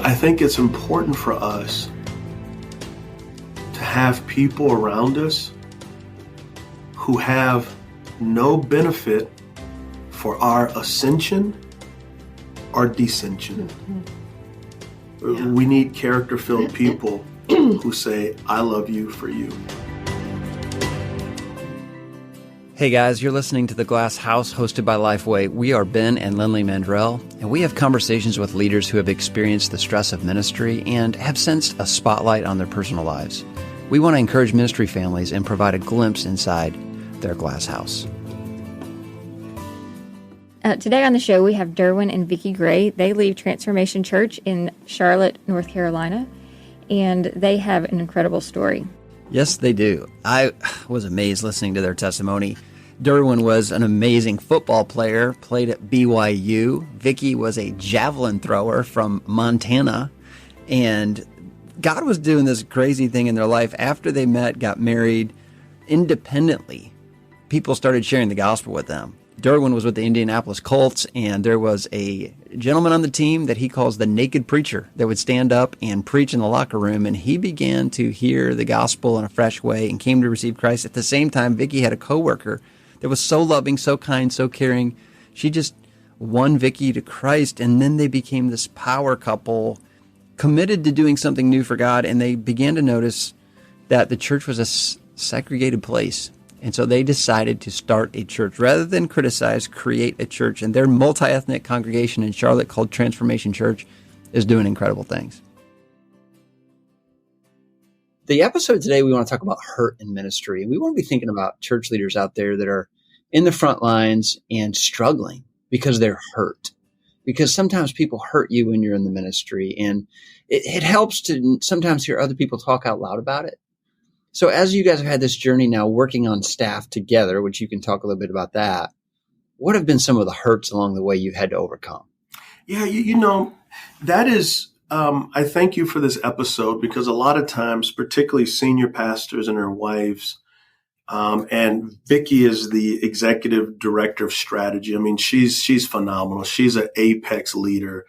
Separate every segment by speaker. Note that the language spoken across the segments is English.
Speaker 1: I think it's important for us to have people around us who have no benefit for our ascension or descension. Yeah. We need character-filled people who say, I love you for you.
Speaker 2: Hey guys, you're listening to The Glass House, hosted by Lifeway. We are Ben and Lindley Mandrell, and we have conversations with leaders who have experienced the stress of ministry and have sensed a spotlight on their personal lives. We want to encourage ministry families and provide a glimpse inside their glass house.
Speaker 3: Today on the show, we have Derwin and Vicki Gray. They lead Transformation Church in Charlotte, North Carolina, and they have an incredible story.
Speaker 2: Yes, they do. I was amazed listening to their testimony. Derwin was an amazing football player, played at BYU. Vicki was a javelin thrower from Montana. And God was doing this crazy thing in their life. After they met, got married independently, people started sharing the gospel with them. Derwin was with the Indianapolis Colts, and there was a gentleman on the team that he calls the naked preacher that would stand up and preach in the locker room, and he began to hear the gospel in a fresh way and came to receive Christ. At the same time, Vicki had a coworker that was so loving, so kind, so caring. She just won Vicki to Christ, and then they became this power couple committed to doing something new for God, and they began to notice that the church was a segregated place. And so they decided to start a church. Rather than criticize, create a church. And their multi-ethnic congregation in Charlotte called Transformation Church is doing incredible things. The episode today, we want to talk about hurt in ministry. And we want to be thinking about church leaders out there that are in the front lines and struggling because they're hurt. Because sometimes people hurt you when you're in the ministry. And it helps to sometimes hear other people talk out loud about it. So as you guys have had this journey now working on staff together, which you can talk a little bit about that, what have been some of the hurts along the way you had to overcome?
Speaker 1: Yeah, you know, that is, I thank you for this episode because a lot of times, particularly senior pastors and their wives, and Vicki is the executive director of strategy. I mean, she's phenomenal. She's an apex leader.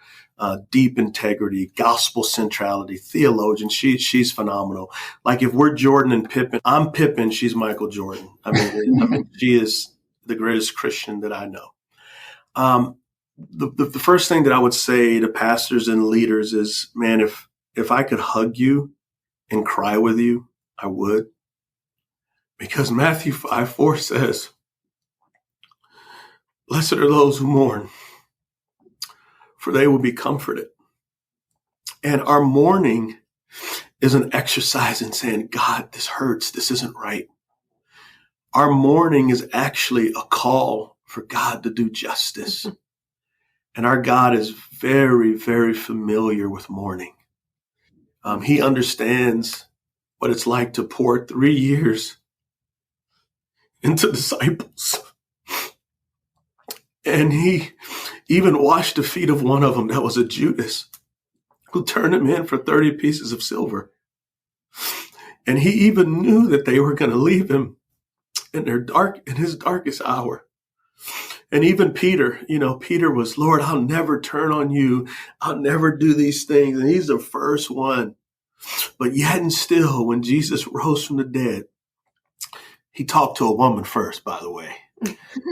Speaker 1: Deep integrity, gospel centrality, theologian. She's phenomenal. Like if we're Jordan and Pippen, I'm Pippen. She's Michael Jordan. I mean, she is the greatest Christian that I know. The first thing that I would say to pastors and leaders is, man, if I could hug you and cry with you, I would. Because Matthew 5:4 says, blessed are those who mourn, for they will be comforted. And our mourning is an exercise in saying, God, this hurts. This isn't right. Our mourning is actually a call for God to do justice. And our God is very, very familiar with mourning. He understands what it's like to pour 3 years into disciples. And he even washed the feet of one of them that was a Judas who turned him in for 30 pieces of silver. And he even knew that they were going to leave him in his darkest hour. And even Peter, Peter was, Lord, I'll never turn on you. I'll never do these things. And he's the first one. But yet and still, when Jesus rose from the dead, he talked to a woman first, by the way.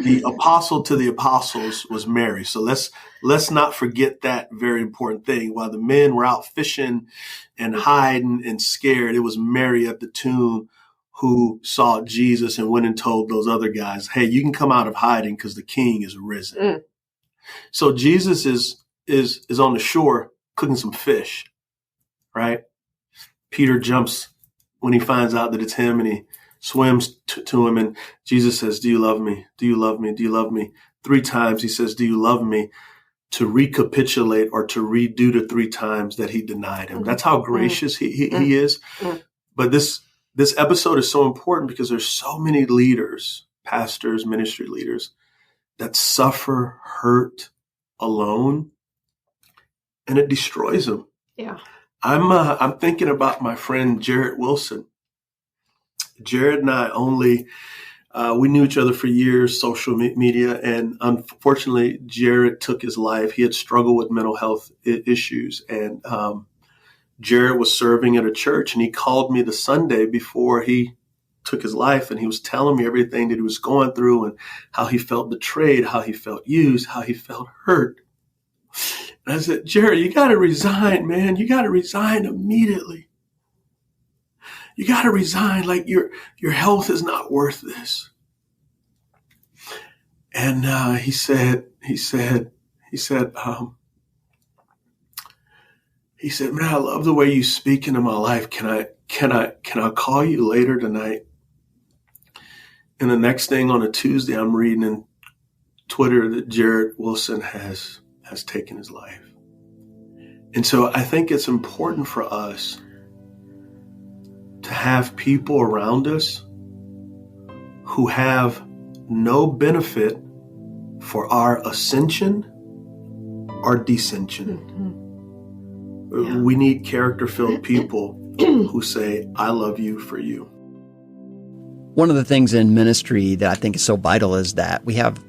Speaker 1: The apostle to the apostles was Mary. So let's not forget that very important thing. While the men were out fishing and hiding and scared, it was Mary at the tomb who saw Jesus and went and told those other guys, hey, you can come out of hiding because the king is risen. So Jesus is on the shore cooking some fish, right? Peter jumps when he finds out that it's him, and he swims to him, and Jesus says, do you love me? Do you love me? Do you love me? 3 times he says, do you love me? To recapitulate or to redo the 3 times that he denied him. That's how gracious he is. But this episode is so important because there's so many leaders, pastors, ministry leaders that suffer hurt alone, and it destroys them.
Speaker 4: Yeah.
Speaker 1: I'm thinking about my friend Jared Wilson. Jared and I only We knew each other for years, social media, and unfortunately, Jared took his life. He had struggled with mental health issues, and Jared was serving at a church, and he called me the Sunday before he took his life, and he was telling me everything that he was going through and how he felt betrayed, how he felt used, how he felt hurt. And I said, Jared, you got to resign, man. You got to resign immediately. You got to resign. Like your health is not worth this. And he said, man, I love the way you speak into my life. Can I call you later tonight? And the next thing on a Tuesday, I'm reading in Twitter that Jared Wilson has taken his life. And so I think it's important for us to have people around us who have no benefit for our ascension or descension. Mm-hmm. Yeah. We need character-filled people who say, I love you for you.
Speaker 2: One of the things in ministry that I think is so vital is that we have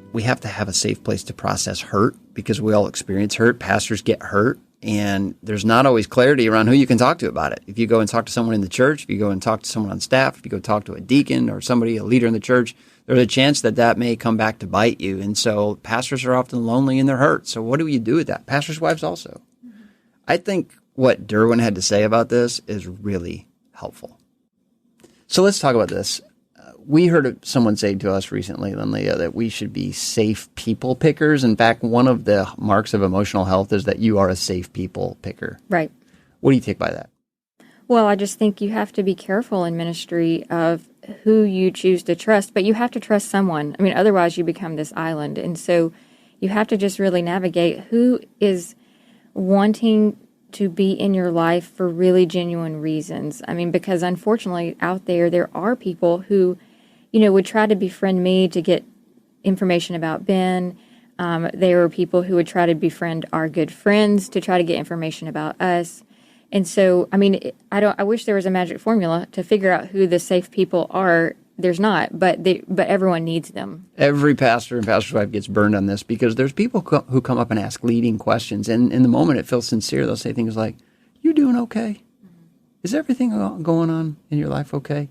Speaker 2: to have a safe place to process hurt, because we all experience hurt. Pastors get hurt, and there's not always clarity around who you can talk to about it. If you go and talk to someone in the church, if you go and talk to someone on staff, if you go talk to a deacon or somebody, a leader in the church, there's a chance that may come back to bite you. And so pastors are often lonely and they're hurt. So what do you do with that? Pastors' wives also. Mm-hmm. I think what Derwin had to say about this is really helpful. So let's talk about this. We heard someone say to us recently, Leah, that we should be safe people pickers. In fact, one of the marks of emotional health is that you are a safe people picker.
Speaker 3: Right.
Speaker 2: What do you take by that?
Speaker 3: Well, I just think you have to be careful in ministry of who you choose to trust, but you have to trust someone. I mean, otherwise you become this island. And so you have to just really navigate who is wanting to be in your life for really genuine reasons. I mean, because unfortunately out there are people who, would try to befriend me to get information about Ben. There were people who would try to befriend our good friends to try to get information about us. And so, I mean, I wish there was a magic formula to figure out who the safe people are. There's not, but everyone needs them. Every pastor and pastor's wife gets burned on this, because there's people who come up and ask leading questions, and in the moment it feels sincere. They'll say things like, "You doing okay? Mm-hmm. Is everything going on in your life okay?"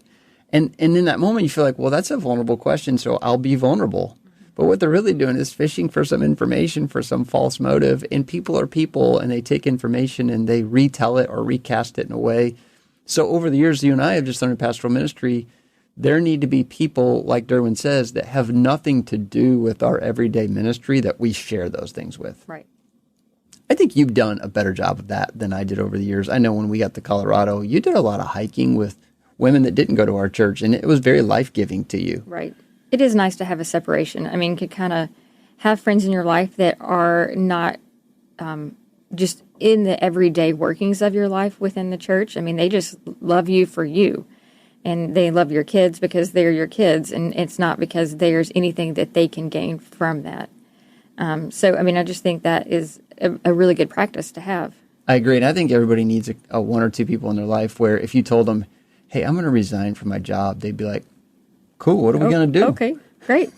Speaker 3: And in that moment you feel like, well, that's a vulnerable question, so I'll be vulnerable. Mm-hmm. But what they're really doing is fishing for some information, for some false motive. And people are people, and they take information and they retell it or recast it in a way. So over the years, you and I have just learned in pastoral ministry, there need to be people, like Derwin says, that have nothing to do with our everyday ministry that we share those things with. Right.
Speaker 2: I think you've done a better job of that than I did over the years. I know when we got to Colorado, you did a lot of hiking with women that didn't go to our church, and it was very life-giving to you.
Speaker 3: Right. It is nice to have a separation. I mean, to kind of have friends in your life that are not just in the everyday workings of your life within the church. I mean, they just love you for you. And they love your kids because they're your kids, and it's not because there's anything that they can gain from that. So, I mean, I just think that is a really good practice to have.
Speaker 2: I agree, and I think everybody needs a one or two people in their life where if you told them, hey, I'm going to resign from my job, they'd be like, cool, what are we going to do?
Speaker 3: Okay, great.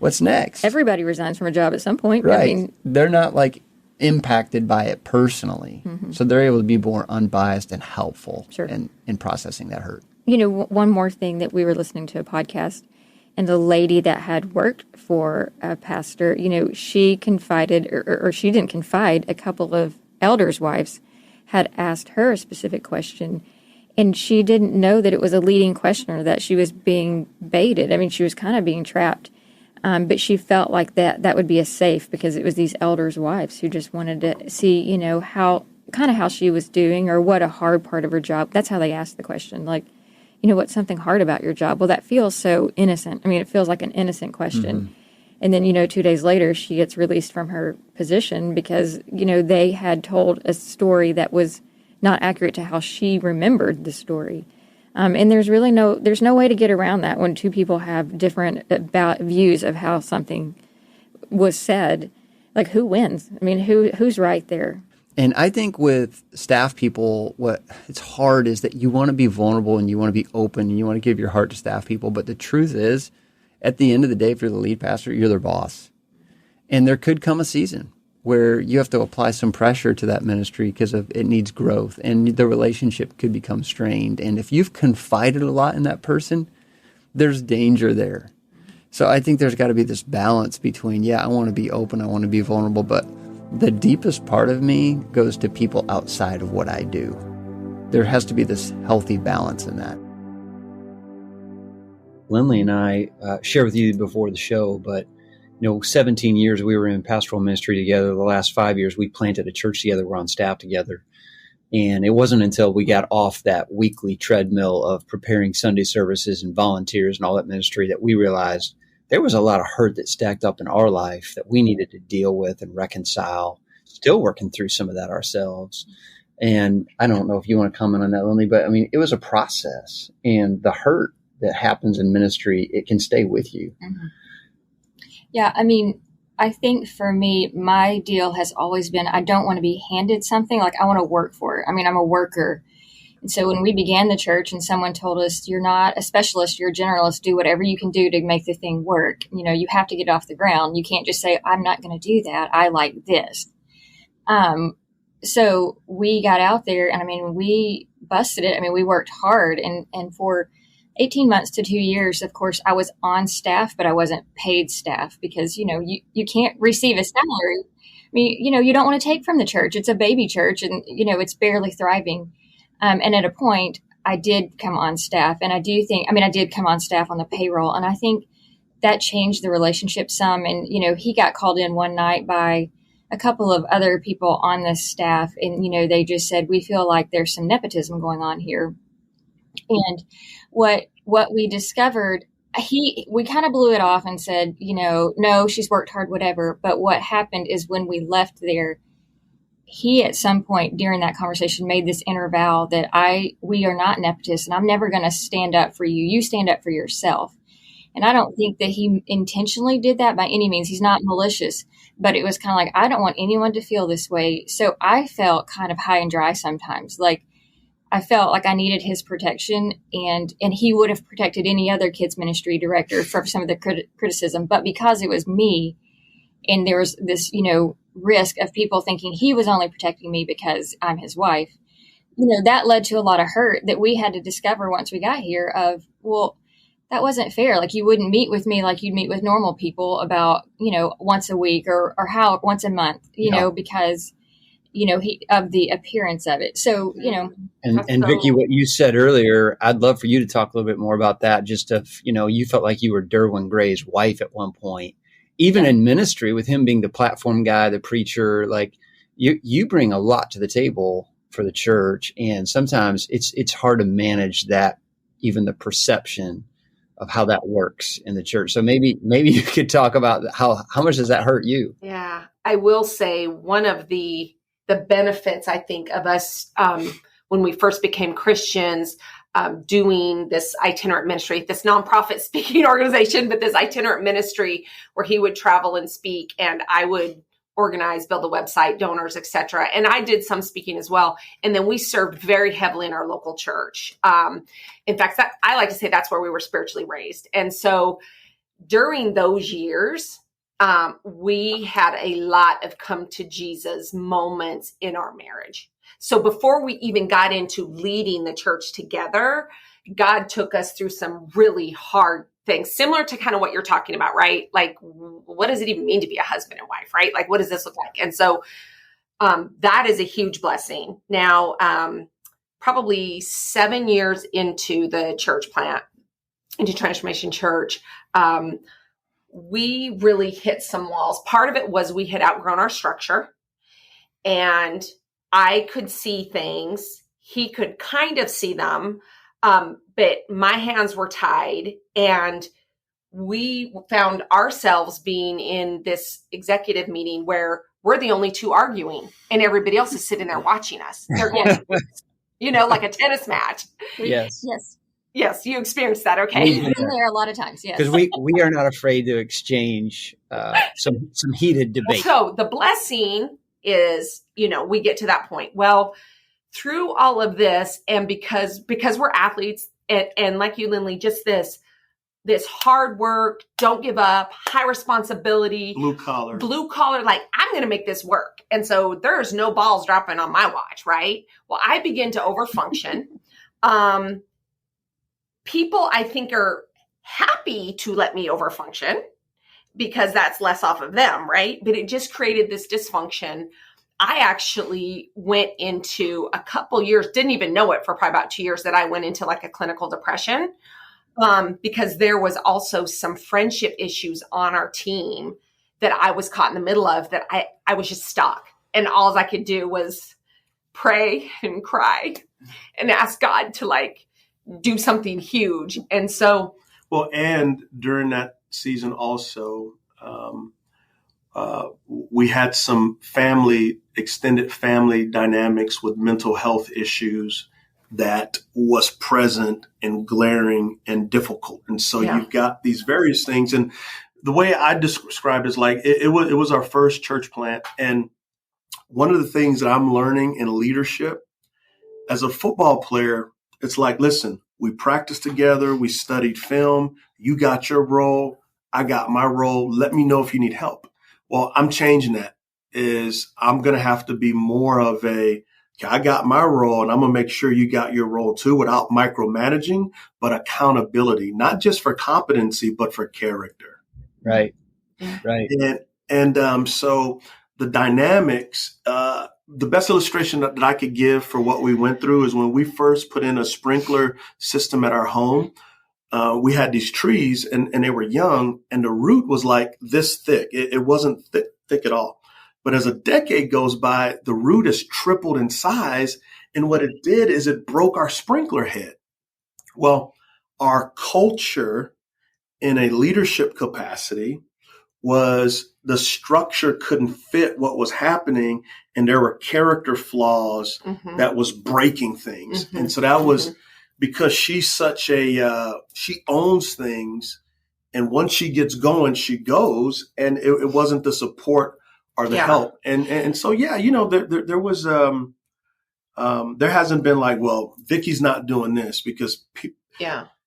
Speaker 2: What's next?
Speaker 3: Everybody resigns from a job at some point.
Speaker 2: Right.
Speaker 3: I mean,
Speaker 2: they're not like impacted by it personally. Mm-hmm. So they're able to be more unbiased and helpful in processing that hurt.
Speaker 3: One more thing that we were listening to a podcast, and the lady that had worked for a pastor, she confided, or she didn't confide, a couple of elders' wives had asked her a specific question, and she didn't know that it was a leading questioner, that she was being baited. I mean, she was kind of being trapped, but she felt like that would be a safe, because it was these elders' wives who just wanted to see, how she was doing, or what a hard part of her job. That's how they asked the question, like, what's something hard about your job? Well, that feels so innocent. I mean, it feels like an innocent question. Mm-hmm. And then, 2 days later, she gets released from her position because, they had told a story that was not accurate to how she remembered the story. And there's no way to get around that when two people have different views of how something was said. Like, who wins? I mean, who's right there?
Speaker 2: And I think with staff people, what it's hard is that you want to be vulnerable and you want to be open and you want to give your heart to staff people. But the truth is, at the end of the day, if you're the lead pastor, you're their boss. And there could come a season where you have to apply some pressure to that ministry because of it needs growth, and the relationship could become strained. And if you've confided a lot in that person, there's danger there. So I think there's got to be this balance between, yeah, I want to be open, I want to be vulnerable, but the deepest part of me goes to people outside of what I do. There has to be this healthy balance in that.
Speaker 4: Lindley and I shared with you before the show, but 17 years we were in pastoral ministry together. The last 5 years we planted a church together. We're on staff together. And it wasn't until we got off that weekly treadmill of preparing Sunday services and volunteers and all that ministry that we realized there was a lot of hurt that stacked up in our life that we needed to deal with and reconcile. Still working through some of that ourselves. And I don't know if you want to comment on that, Lindley, but I mean, it was a process, and the hurt that happens in ministry, it can stay with you.
Speaker 3: Mm-hmm. Yeah, I mean, I think for me, my deal has always been I don't want to be handed something. Like, I want to work for it. I mean, I'm a worker. And so when we began the church and someone told us, you're not a specialist, you're a generalist, do whatever you can do to make the thing work. You have to get off the ground. You can't just say, I'm not going to do that. I like this. So we got out there, and I mean, we busted it. I mean, we worked hard, and for 18 months to 2 years, of course, I was on staff, but I wasn't paid staff because, you can't receive a salary. I mean, you don't want to take from the church. It's a baby church, and, it's barely thriving. And at a point, I did come on staff, and I did come on staff on the payroll, and I think that changed the relationship some. And, he got called in one night by a couple of other people on the staff, and, they just said, we feel like there's some nepotism going on here. And what we discovered, we kind of blew it off and said, no, she's worked hard, whatever. But what happened is when we left there, he at some point during that conversation made this inner vow that we are not nepotists, and I'm never going to stand up for you. You stand up for yourself. And I don't think that he intentionally did that by any means. He's not malicious, but it was kind of like, I don't want anyone to feel this way. So I felt kind of high and dry sometimes. Like, I felt like I needed his protection, and he would have protected any other kids ministry director from some of the criticism. But because it was me, and there was this, risk of people thinking he was only protecting me because I'm his wife, that led to a lot of hurt that we had to discover once we got here of, well, that wasn't fair. Like, you wouldn't meet with me like you'd meet with normal people about, once a week or once a month, because he of the appearance of it. So,
Speaker 4: And Vicki, what you said earlier, I'd love for you to talk a little bit more about that. Just if, you felt like you were Derwin Gray's wife at one point, even in ministry with him being the platform guy, the preacher, like you bring a lot to the table for the church. And sometimes it's hard to manage that, even the perception of how that works in the church. So maybe you could talk about how much does that hurt you?
Speaker 5: Yeah, I will say one of the benefits, I think, of us when we first became Christians, doing this itinerant ministry, this nonprofit speaking organization, but this itinerant ministry where he would travel and speak, and I would organize, build a website, donors, etc. And I did some speaking as well. And then we served very heavily in our local church. In fact, I like to say that's where we were spiritually raised. And so during those years, we had a lot of come to Jesus moments in our marriage. So before we even got into leading the church together, God took us through some really hard things, similar to kind of what you're talking about, right? Like, what does it even mean to be a husband and wife, right? Like, what does this look like? And so that is a huge blessing. Now, probably 7 years into the church plant, into Transformation Church, we really hit some walls. Part of it was we had outgrown our structure, and I could see things. He could kind of see them, but my hands were tied, and we found ourselves being in this executive meeting where we're the only two arguing, and everybody else is sitting there watching us. They're getting, like a tennis match.
Speaker 4: Yes.
Speaker 5: Yes, you experienced that. Okay.
Speaker 3: I've been there a lot of times. Yes.
Speaker 4: Because we are not afraid to exchange some heated debate.
Speaker 5: So the blessing is, we get to that point. Well, through all of this, and because we're athletes, and like you, Lindley, just this this hard work, don't give up, high responsibility,
Speaker 1: Blue collar.
Speaker 5: Like, I'm going to make this work. And so there's no balls dropping on my watch, right? Well, I begin to overfunction. People, I think, are happy to let me overfunction because that's less off of them, right? But it just created this dysfunction. I actually went into a couple years, didn't even know it for probably about 2 years, that I went into like a clinical depression. Because there was also some friendship issues on our team that I was caught in the middle of, that I was just stuck. And all I could do was pray and cry and ask God to like do something huge. And so.
Speaker 1: Well, and during that season also, we had some extended family dynamics with mental health issues that was present and glaring and difficult. And so you've got these various things. And the way I described it is like, it was our first church plant. And one of the things that I'm learning in leadership as a football player, it's like, listen, we practiced together. We studied film. You got your role. I got my role. Let me know if you need help. Well, I'm changing that. I'm going to have to be more of I got my role and I'm going to make sure you got your role too, without micromanaging, but accountability, not just for competency, but for character.
Speaker 4: Right. Right.
Speaker 1: And so the dynamics, the best illustration that I could give for what we went through is when we first put in a sprinkler system at our home. We had these trees and they were young, and the root was like this thick. It wasn't thick at all. But as a decade goes by, the root has tripled in size. And what it did is it broke our sprinkler head. Well, our culture in a leadership capacity was the structure couldn't fit what was happening. And there were character flaws that was breaking things. And so that was because she's such she owns things. And once she gets going, she goes. And it wasn't the support or the help. And so, there was, there hasn't been like, well, Vicki's not doing this because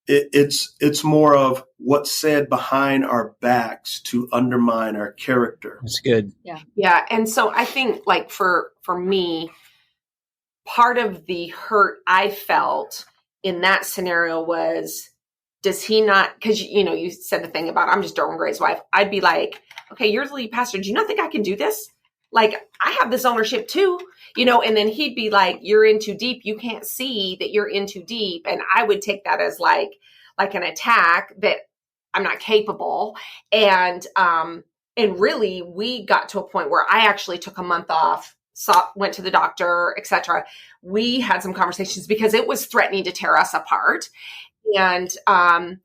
Speaker 1: it's more of what's said behind our backs to undermine our character.
Speaker 4: That's good.
Speaker 5: Yeah. And so I think like for me, part of the hurt I felt in that scenario was, does he not, because, you said the thing about, I'm just Derwin Gray's wife. I'd be like, okay, you're the lead pastor. Do you not think I can do this? Like, I have this ownership too, and then he'd be like, you're in too deep. You can't see that you're in too deep. And I would take that as like an attack that I'm not capable. And really we got to a point where I actually took a month off, went to the doctor, etc. We had some conversations because it was threatening to tear us apart. And I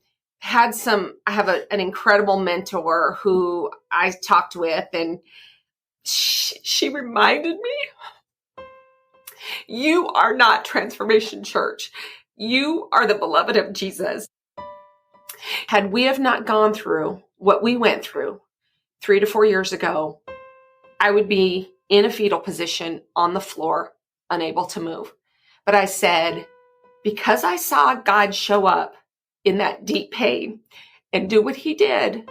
Speaker 5: have an incredible mentor who I talked with, and she reminded me, you are not Transformation Church. You are the beloved of Jesus. Had we have not gone through what we went through 3 to 4 years ago, I would be in a fetal position on the floor, unable to move. But I said, because I saw God show up in that deep pain and do what he did,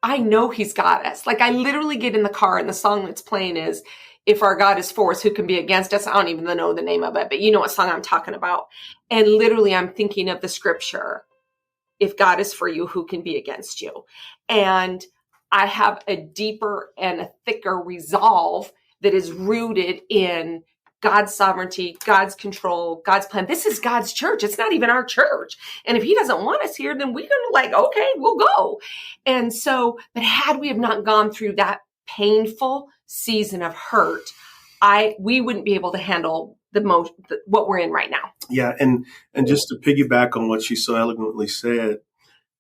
Speaker 5: I know he's got us. Like, I literally get in the car and the song that's playing is, if our God is for us, who can be against us? I don't even know the name of it, but you know what song I'm talking about. And literally I'm thinking of the scripture, if God is for you, who can be against you? And I have a deeper and a thicker resolve that is rooted in God's sovereignty, God's control, God's plan. This is God's church. It's not even our church. And if he doesn't want us here, then we're going to okay, we'll go. And so, but had we have not gone through that painful season of hurt, we wouldn't be able to handle what we're in right now.
Speaker 1: Yeah. And just to piggyback on what she so eloquently said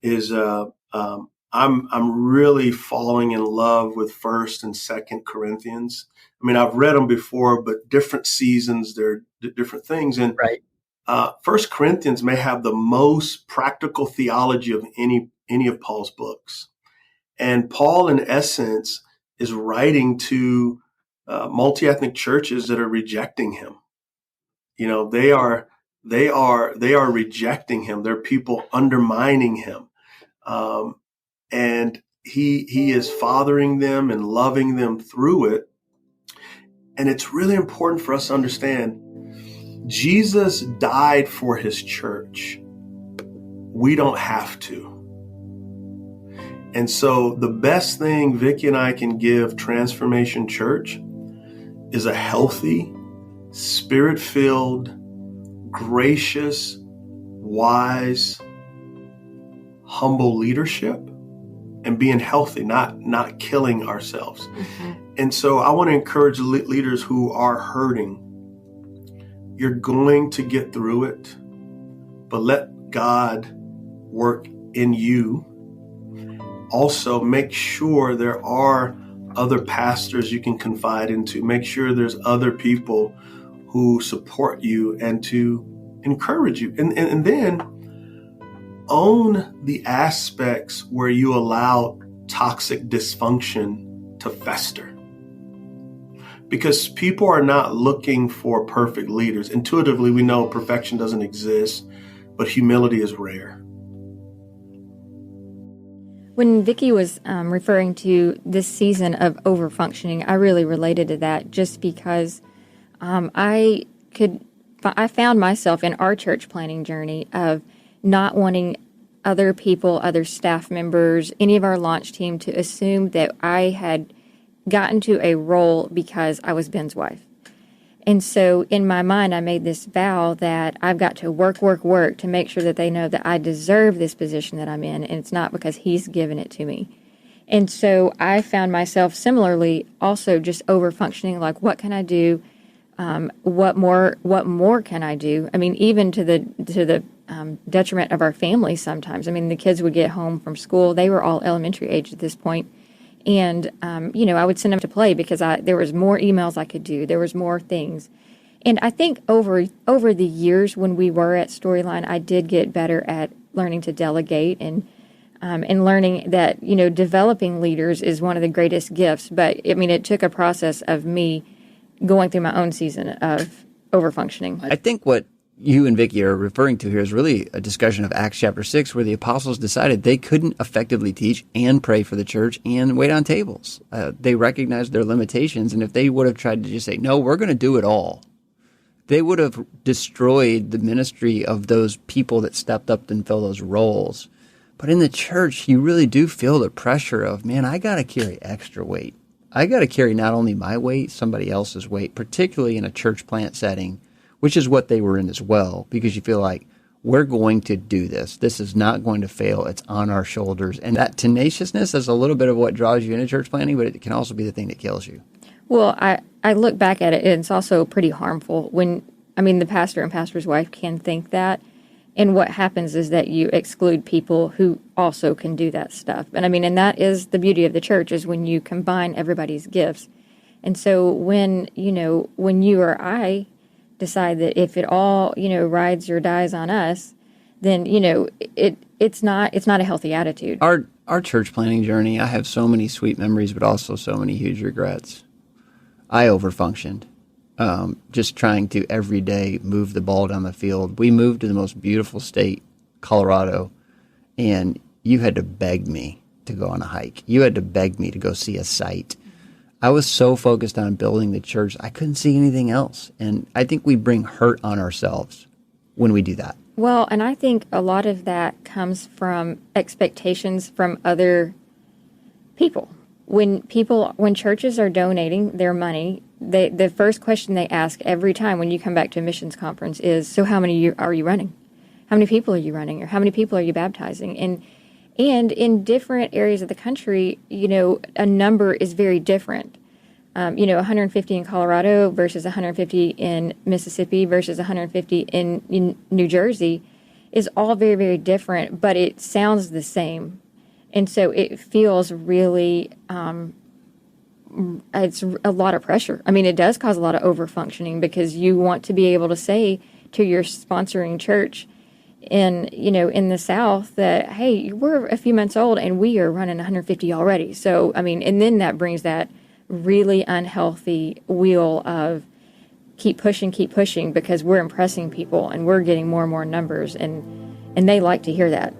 Speaker 1: is, I'm really falling in love with 1st and 2nd Corinthians. I mean, I've read them before, but different seasons, they're different things. And
Speaker 4: right.
Speaker 1: 1 Corinthians may have the most practical theology of any of Paul's books. And Paul, in essence, is writing to multi-ethnic churches that are rejecting him. They are rejecting him. They're people undermining him. And he is fathering them and loving them through it. And it's really important for us to understand Jesus died for his church. We don't have to. And so the best thing Vicki and I can give Transformation Church is a healthy, spirit-filled, gracious, wise, humble leadership, and being healthy, not killing ourselves. Mm-hmm. And so I want to encourage leaders who are hurting. You're going to get through it, but let God work in you. Also, make sure there are other pastors you can confide into. Make sure there's other people who support you and to encourage you. And then own the aspects where you allow toxic dysfunction to fester. Because people are not looking for perfect leaders. Intuitively, we know perfection doesn't exist, but humility is rare.
Speaker 3: When Vicki was referring to this season of overfunctioning, I really related to that just because I found myself in our church planning journey of not wanting other people, other staff members, any of our launch team to assume that I had gotten to a role because I was Ben's wife. And so in my mind, I made this vow that I've got to work to make sure that they know that I deserve this position that I'm in, and it's not because he's given it to me. And so I found myself similarly also just over-functioning, like, what can I do? What more can I do? I mean, even to the detriment of our family sometimes. I mean, the kids would get home from school. They were all elementary age at this point. And, I would send them to play because there was more emails I could do. There was more things. And I think over the years when we were at Storyline, I did get better at learning to delegate and learning that, developing leaders is one of the greatest gifts. But, it took a process of me going through my own season of overfunctioning.
Speaker 2: I think what you and Vicki are referring to here is really a discussion of Acts chapter 6, where the apostles decided they couldn't effectively teach and pray for the church and wait on tables. They recognized their limitations, and if they would have tried to just say, no, we're going to do it all, they would have destroyed the ministry of those people that stepped up and filled those roles. But in the church, you really do feel the pressure of, man, I got to carry extra weight. I got to carry not only my weight, somebody else's weight, particularly in a church plant setting, which is what they were in as well, because you feel like we're going to do this. This is not going to fail. It's on our shoulders. And that tenaciousness is a little bit of what draws you into church planning, but it can also be the thing that kills you.
Speaker 3: Well, I look back at it, and it's also pretty harmful when, the pastor and pastor's wife can think that. And what happens is that you exclude people who also can do that stuff. And that is the beauty of the church, is when you combine everybody's gifts. And so when you or I decide that if it all, rides or dies on us, then, it's not a healthy attitude.
Speaker 2: Our church planning journey, I have so many sweet memories, but also so many huge regrets. I overfunctioned, just trying to every day move the ball down the field. We moved to the most beautiful state, Colorado, and you had to beg me to go on a hike. You had to beg me to go see a site. I was so focused on building the church, I couldn't see anything else. And I think we bring hurt on ourselves when we do that.
Speaker 3: Well, and I think a lot of that comes from expectations from other people. When churches are donating their money, the first question they ask every time when you come back to a missions conference is, so how many are you running? How many people are you running? Or how many people are you baptizing? And in different areas of the country, a number is very different. 150 in Colorado versus 150 in Mississippi versus 150 in New Jersey is all very, very different, but it sounds the same. And so it feels really, it's a lot of pressure. It does cause a lot of overfunctioning because you want to be able to say to your sponsoring church in the South that, hey, we're a few months old and we are running 150 already. So, and then that brings that really unhealthy wheel of keep pushing because we're impressing people and we're getting more and more numbers, and they like to hear that.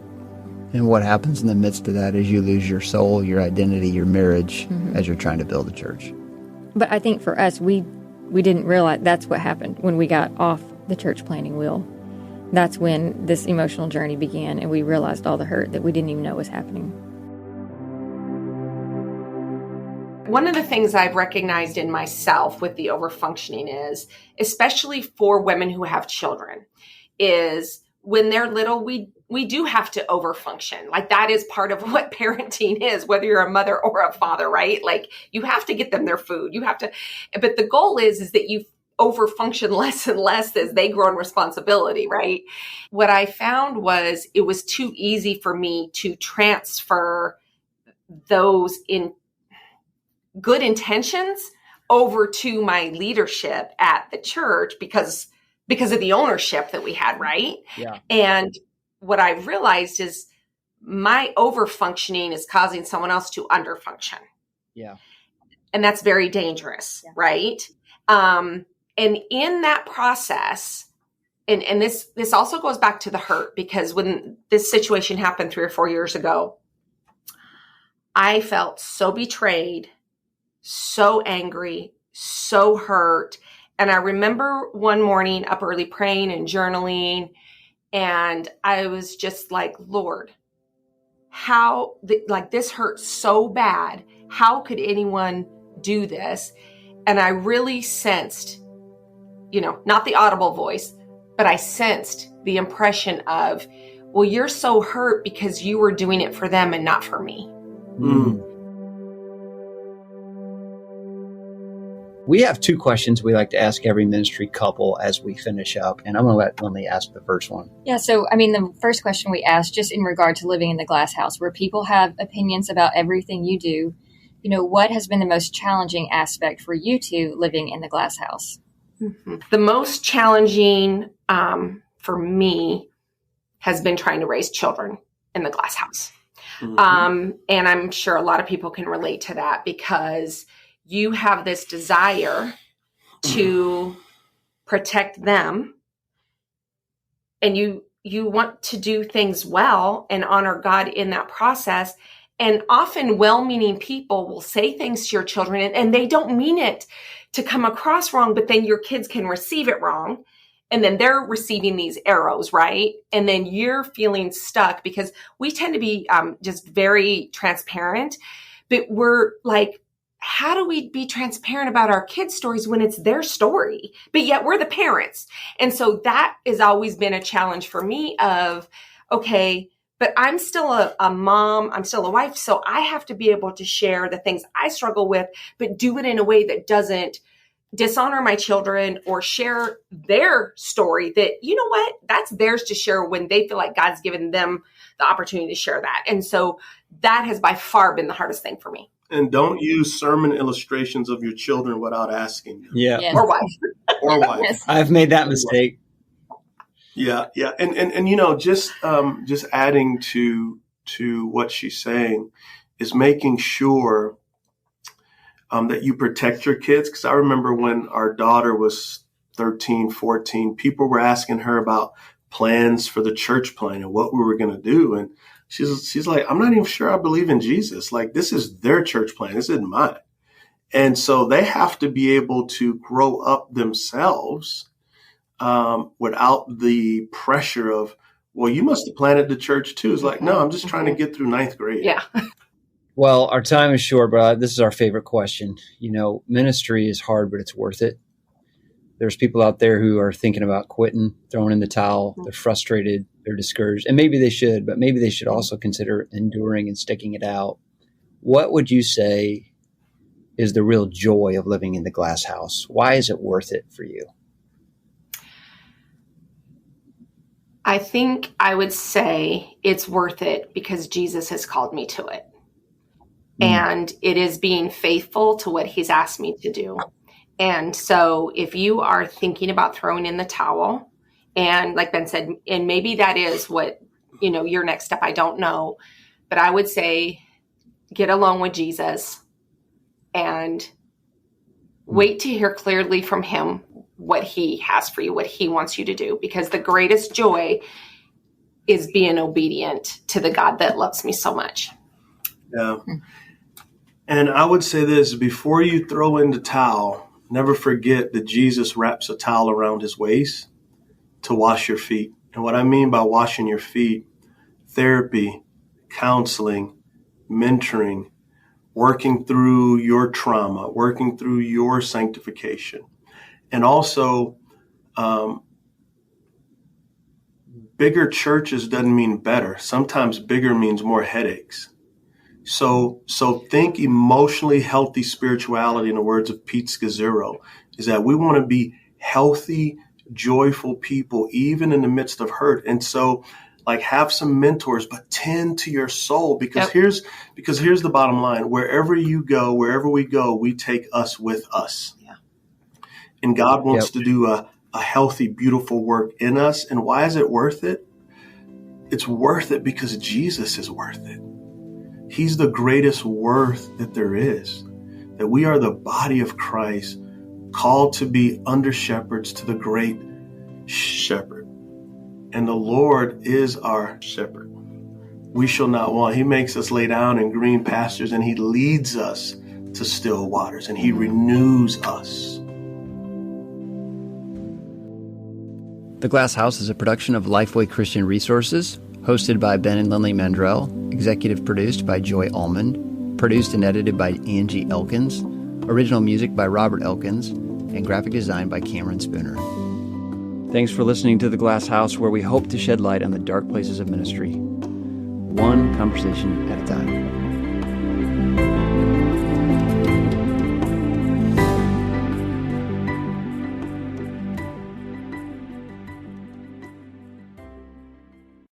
Speaker 2: And what happens in the midst of that is you lose your soul, your identity, your marriage as you're trying to build a church.
Speaker 3: But I think for us, we didn't realize that's what happened when we got off the church planning wheel. That's when this emotional journey began, and we realized all the hurt that we didn't even know was happening.
Speaker 5: One of the things I've recognized in myself with the overfunctioning is, especially for women who have children, is when they're little, we do have to overfunction. Like that is part of what parenting is, whether you're a mother or a father, right? Like you have to get them their food. You have to, but the goal is that you overfunction less and less as they grow in responsibility, right? What I found was it was too easy for me to transfer those in good intentions over to my leadership at the church because of the ownership that we had, right?
Speaker 2: Yeah.
Speaker 5: And what I realized is my overfunctioning is causing someone else to underfunction.
Speaker 2: Yeah.
Speaker 5: And that's very dangerous, right? And in that process, and this also goes back to the hurt, because when this situation happened 3 or 4 years ago, I felt so betrayed, so angry, so hurt. And I remember one morning up early praying and journaling, and I was just like, Lord, how, this hurts so bad. How could anyone do this? And I really sensed, not the audible voice, but I sensed the impression of, well, you're so hurt because you were doing it for them and not for me.
Speaker 2: Mm.
Speaker 4: We have 2 questions we like to ask every ministry couple as we finish up, and I'm going to let Lindley ask the first one.
Speaker 3: Yeah, so, the first question we asked, just in regard to living in the glass house, where people have opinions about everything you do, what has been the most challenging aspect for you two living in the glass house?
Speaker 5: Mm-hmm. The most challenging for me has been trying to raise children in the glass house. Mm-hmm. And I'm sure a lot of people can relate to that, because you have this desire to protect them, and you want to do things well and honor God in that process. And often well-meaning people will say things to your children, and they don't mean it to come across wrong, but then your kids can receive it wrong. And then they're receiving these arrows, right? And then you're feeling stuck, because we tend to be just very transparent, but we're like, how do we be transparent about our kids' stories when it's their story, but yet we're the parents? And so that has always been a challenge for me of, okay, but I'm still a mom, I'm still a wife, so I have to be able to share the things I struggle with, but do it in a way that doesn't dishonor my children or share their story that, that's theirs to share when they feel like God's given them the opportunity to share that. And so that has by far been the hardest thing for me.
Speaker 1: And don't use sermon illustrations of your children without asking them.
Speaker 4: Yeah.
Speaker 3: Yes.
Speaker 5: Or wife.
Speaker 1: Or wife.
Speaker 3: Yes.
Speaker 4: I've made that mistake.
Speaker 1: Yeah. And just adding to what she's saying is making sure that you protect your kids. Because I remember when our daughter was 13, 14, people were asking her about plans for the church plan and what we were going to do. And she's like, I'm not even sure I believe in Jesus. Like, this is their church plan. This isn't mine. And so they have to be able to grow up themselves without the pressure of, well, you must have planted the church too. It's like, no, I'm just trying to get through 9th grade.
Speaker 5: Yeah.
Speaker 4: Well, our time is short, but this is our favorite question. Ministry is hard, but it's worth it. There's people out there who are thinking about quitting, throwing in the towel. They're frustrated. They're discouraged. And maybe they should, but maybe they should also consider enduring and sticking it out. What would you say is the real joy of living in the glass house? Why is it worth it for you?
Speaker 5: I think I would say it's worth it because Jesus has called me to it. And it is being faithful to what he's asked me to do. And so if you are thinking about throwing in the towel, and like Ben said, and maybe that is what, your next step, I don't know, but I would say get alone with Jesus and wait to hear clearly from him what he has for you, what he wants you to do, because the greatest joy is being obedient to the God that loves me so much.
Speaker 1: Yeah. And I would say this, before you throw in the towel, never forget that Jesus wraps a towel around his waist to wash your feet. And what I mean by washing your feet, therapy, counseling, mentoring, working through your trauma, working through your sanctification. And also, bigger churches doesn't mean better. Sometimes bigger means more headaches. So think emotionally healthy spirituality, in the words of Pete Scazzaro, is that we want to be healthy, joyful people, even in the midst of hurt. And so, like, have some mentors, but tend to your soul, because here's the bottom line. Wherever you go, wherever we go, we take us with us. Yeah. And God wants to do a healthy, beautiful work in us. And why is it worth it? It's worth it because Jesus is worth it. He's the greatest worth that there is, that we are the body of Christ, called to be under shepherds to the great shepherd. And the Lord is our shepherd. We shall not want. He makes us lay down in green pastures, and he leads us to still waters, and he renews us.
Speaker 2: The Glass House is a production of Lifeway Christian Resources, hosted by Ben and Lindley Mandrell, executive produced by Joy Allman, produced and edited by Angie Elkins, original music by Robert Elkins, and graphic design by Cameron Spooner. Thanks for listening to The Glass House, where we hope to shed light on the dark places of ministry, one conversation at a time.